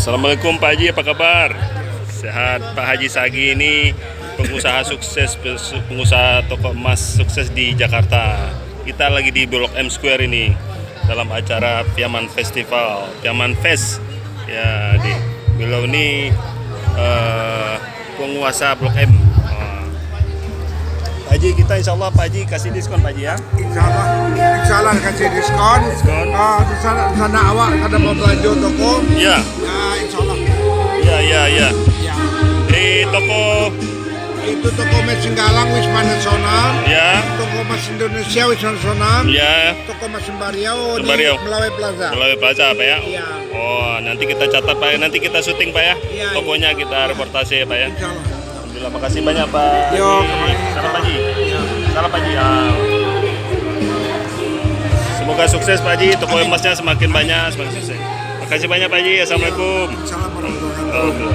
Assalamualaikum Pak Haji, apa kabar? Sehat. Pak Haji Sagi ini pengusaha sukses, pengusaha toko emas sukses di Jakarta. Kita lagi di Blok M Square ini dalam acara Piaman Festival, Piaman Fest. Ya, beliau ini penguasa Blok M. Pak Haji, kita insya Allah Pak Haji kasih diskon Pak Haji ya. Insya Allah kasih diskon. Di sana awak ada mau belanja toko. Ya. Ya, insya Allah. Ya. Ya. Di toko Itu toko Mas Singgalang Wisma Nasional. ya, Toko Mas Indonesia Wisma Nasional. ya. Toko Mas Sembariau di Sembariau. Melawai Plaza. Melawai Plaza Pak ya. Iya. Oh, nanti kita catat Pak ya. Nanti kita syuting Pak ya. Iya, Tokonya kita reportase ya Pak ya. Insya Allah. Alhamdulillah, makasih banyak Pak. Yo, Salam Pak Haji. Ya. Salam Pak Haji. Ya. Semoga sukses Pak Haji. Toko emasnya semakin banyak, semakin sukses. Makasih banyak Pak Haji. Assalamualaikum. Salam warahmatullahi wabarakatuh.